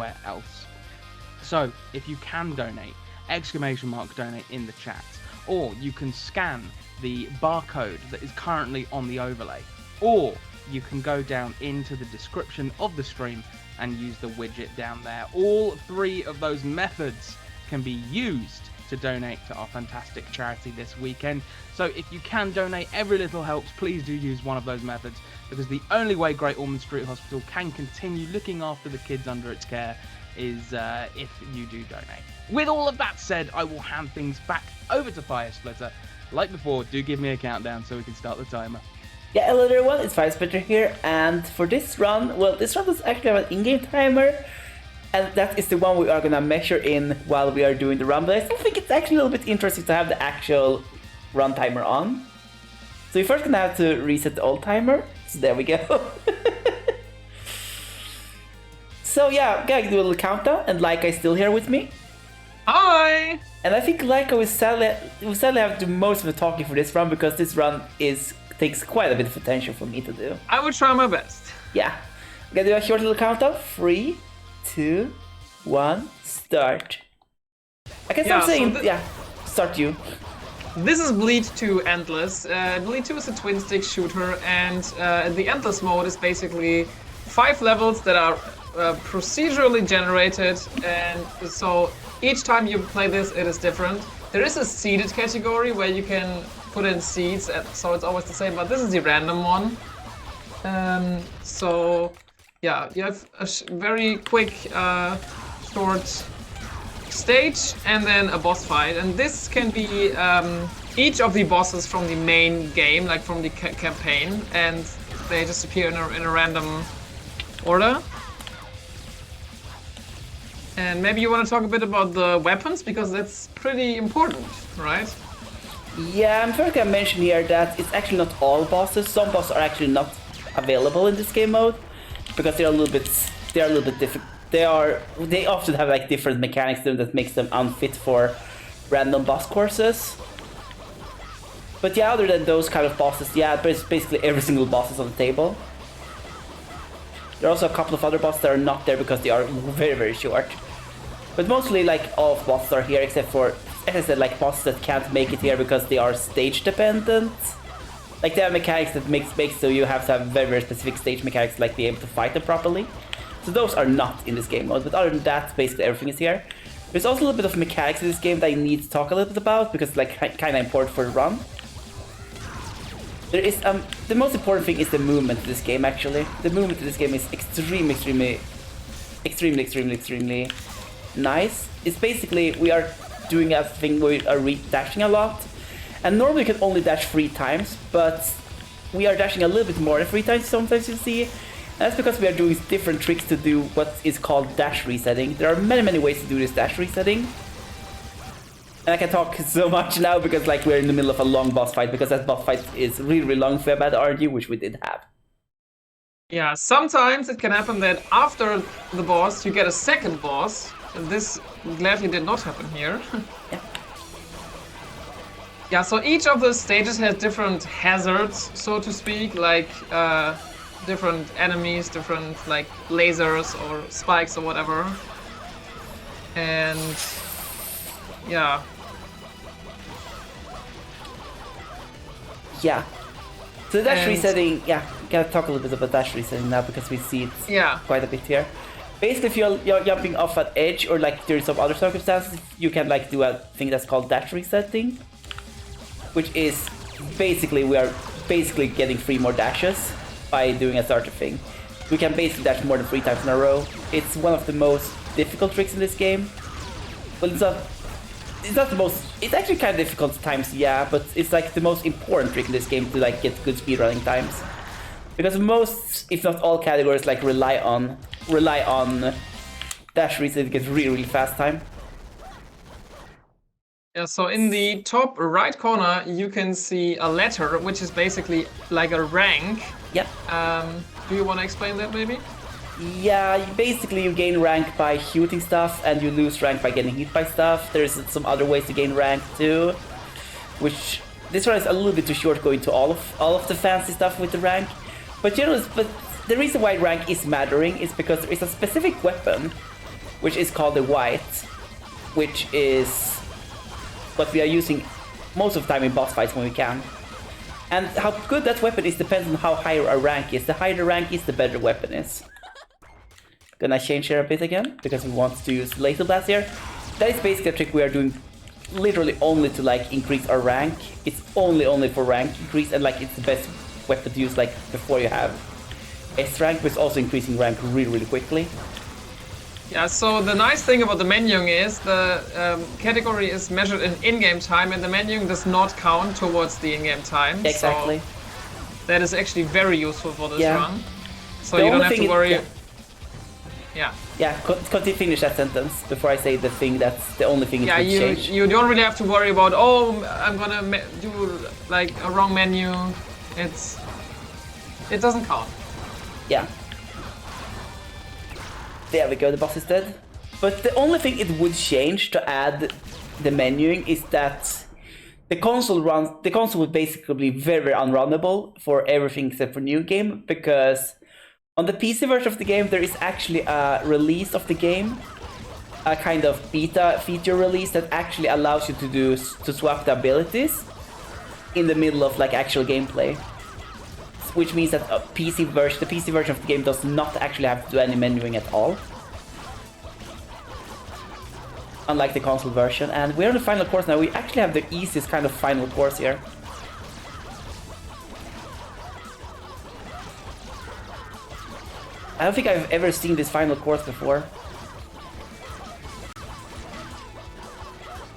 anywhere else. So if you can donate, !donate in the chat, or you can scan the barcode that is currently on the overlay, or you can go down into the description of the stream and use the widget down there. All three of those methods can be used to donate to our fantastic charity this weekend. So if you can donate, every little helps. Please do use one of those methods, because the only way Great Ormond Street Hospital can continue looking after the kids under its care is if you do donate. With all of that said, I will hand things back over to Firesplitter. Like before, do give me a countdown so we can start the timer. Yeah, hello everyone, it's Firesplitter here, and for this run, well, this run does actually have an in-game timer, and that is the one we are gonna measure in while we are doing the run, but I still think it's actually a little bit interesting to have the actual run timer on. So we're first gonna have to reset the old timer, so there we go. So yeah, gonna do a little countdown, and Laika is still here with me. Hi! And I think Laika will sadly have to do most of the talking for this run, because this run takes quite a bit of attention for me to do. I will try my best. Yeah. I'm gonna do a short little countdown. 3, 2, 1, start. I can start saying, start you. This is Bleed 2 Endless. Bleed 2 is a twin stick shooter, and the Endless mode is basically 5 levels that are procedurally generated, and so each time you play this, it is different. There is a seeded category where you can put in seeds, so it's always the same, but this is the random one. So yeah, you have a very quick, short stage and then a boss fight, and this can be each of the bosses from the main game, like from the campaign, and they just appear in a random order. And maybe you want to talk a bit about the weapons, because that's pretty important, right? Yeah, I'm first gonna mention here that it's actually not all bosses. Some bosses are actually not available in this game mode, because they're a little bit different. They often have like different mechanics to them that makes them unfit for random boss courses. But yeah, other than those kind of bosses, yeah, basically every single boss is on the table. There are also a couple of other bosses that are not there because they are very, very short. But mostly, like, all of the bosses are here, except for, as I said, like, bosses that can't make it here because they are stage dependent. Like, they have mechanics that makes so you have to have very, very specific stage mechanics, like be able to fight them properly. So those are not in this game mode, but other than that, basically everything is here. There's also a little bit of mechanics in this game that I need to talk a little bit about, because it's, like, kind of important for the run. There is, the most important thing is the movement in this game, actually. The movement in this game is extremely nice. It's basically, we are doing a thing where we are dashing a lot. And normally you can only dash 3 times, but we are dashing a little bit more than 3 times sometimes, you see. And that's because we are doing different tricks to do what is called dash resetting. There are many, many ways to do this dash resetting. And I can talk so much now because, like, we're in the middle of a long boss fight, because that boss fight is really, really long for a bad RNG, which we did have. Yeah, sometimes it can happen that after the boss you get a second boss. This gladly did not happen here. Yeah. Yeah, so each of the stages has different hazards, so to speak, like different enemies, different like lasers or spikes or whatever. And yeah. Yeah. So dash resetting, yeah, gotta talk a little bit about dash resetting now, because we see it quite a bit here. Basically, if you're jumping off an edge, or like during some other circumstances, you can like do a thing that's called dash resetting, which is basically, we are basically getting 3 more dashes by doing a starter thing. We can basically dash more than 3 times in a row. It's one of the most difficult tricks in this game. Well, it's not the most, it's actually kind of difficult at times, yeah, but it's like the most important trick in this game to like get good speedrunning times. Because most, if not all categories, like rely on dash reset to get really, really fast time. Yeah, so in the top right corner you can see a letter, which is basically like a rank. Yeah. Do you want to explain that maybe? Yeah, basically you gain rank by shooting stuff, and you lose rank by getting hit by stuff. There's some other ways to gain rank too, which this one is a little bit too short going to all of the fancy stuff with the rank. But the reason why rank is mattering is because there is a specific weapon which is called the white, which is what we are using most of the time in boss fights when we can. And how good that weapon is depends on how high our rank is. The higher the rank is, the better the weapon is. Gonna change here a bit again, because we want to use Laser Blast here. That is basically a trick we are doing literally only to like increase our rank. It's only for rank increase, and like it's the best weapon to use like before you have S rank, but it's also increasing rank really quickly. Yeah, so the nice thing about the menuing is the category is measured in in-game time, and the menuing does not count towards the in-game time. Exactly. So that is actually very useful for this run. So The you don't only have to thing worry. Yeah, continue finish that sentence before I say the thing that's the only thing it would change. You don't really have to worry about, oh, I'm gonna do like a wrong menu. It doesn't count. Yeah. There we go, the boss is dead. But the only thing it would change to add the menuing is that the console would basically be very unrunnable for everything except for new game, because on the PC version of the game there is actually a release of the game, a kind of beta feature release that actually allows you to swap the abilities in the middle of like actual gameplay. Which means that the PC version of the game does not actually have to do any menuing at all. Unlike the console version. And we're on the final course now. We actually have the easiest kind of final course here. I don't think I've ever seen this final course before.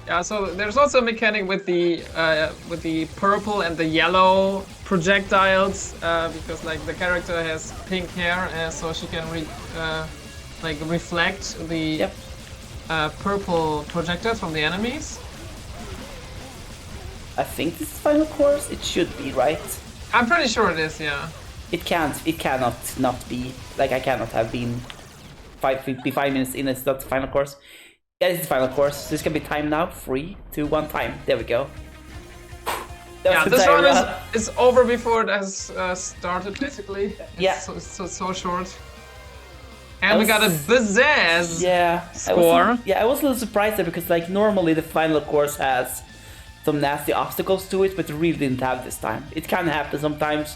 Yeah, so there's also a mechanic with the purple and the yellow projectiles, because like the character has pink hair, so she can reflect the purple projectiles from the enemies. I think this is final course. It should be, right? I'm pretty sure it is, yeah. It cannot not be. Like I cannot have been 5 minutes in. It's not the final course. Yeah, this is the final course. This can be time now. 3, 2, 1, time. There we go. This run is over before it has started, basically. It's so short. And we got a pizzazz score. I was a little surprised there, because like normally the final course has some nasty obstacles to it, but it really didn't have this time. It can happen sometimes.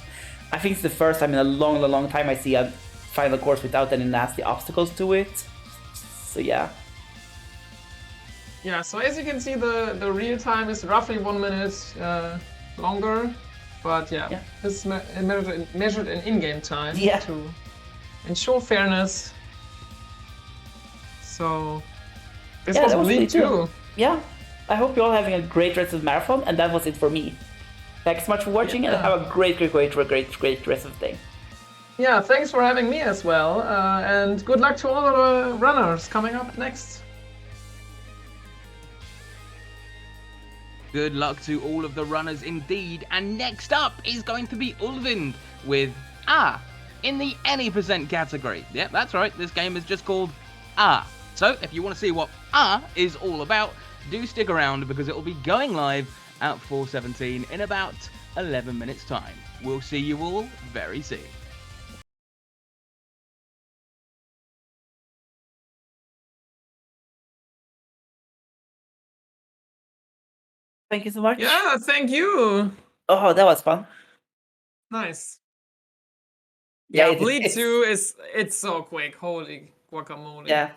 I think it's the first time in a long time I see a final course without any nasty obstacles to it. So yeah. Yeah, so as you can see, the real time is roughly 1 minute longer, but this is measured in in-game time to ensure fairness. So this was Bleed 2. Yeah, I hope you're all having a great rest of the marathon, and that was it for me. Thanks so much for watching, and have a great rest of the day. Yeah, thanks for having me as well, and good luck to all the runners coming up next. Good luck to all of the runners indeed, and next up is going to be Ulvind with in the any percent category. Yep, that's right, this game is just called So if you want to see what is all about, do stick around, because it will be going live at 4:17 in about 11 minutes time. We'll see you all very soon. Thank you so much. Yeah, thank you. Oh, that was fun. Nice. Yeah, Bleed 2 it's so quick. Holy guacamole.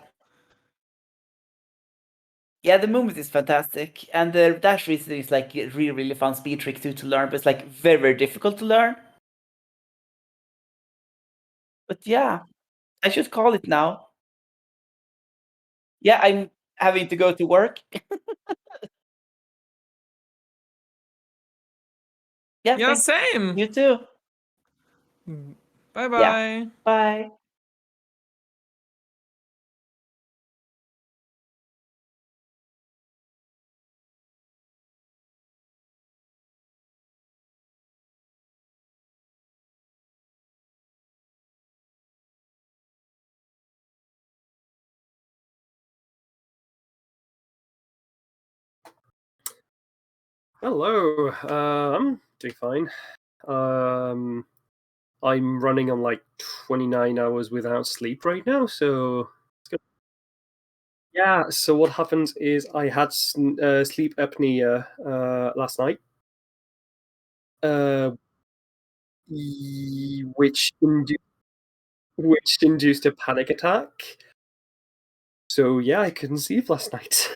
Yeah, the movement is fantastic, and the dash reason is like a really fun speed trick too to learn, but it's like very difficult to learn. But yeah, I should call it now. Yeah, I'm having to go to work. Yeah, same. You too. Bye-bye. Yeah. Bye. Hello, I'm doing fine. I'm running on like 29 hours without sleep right now, so Yeah, so what happened is I had sleep apnea last night, uh, which which induced a panic attack. So yeah, I couldn't sleep last night.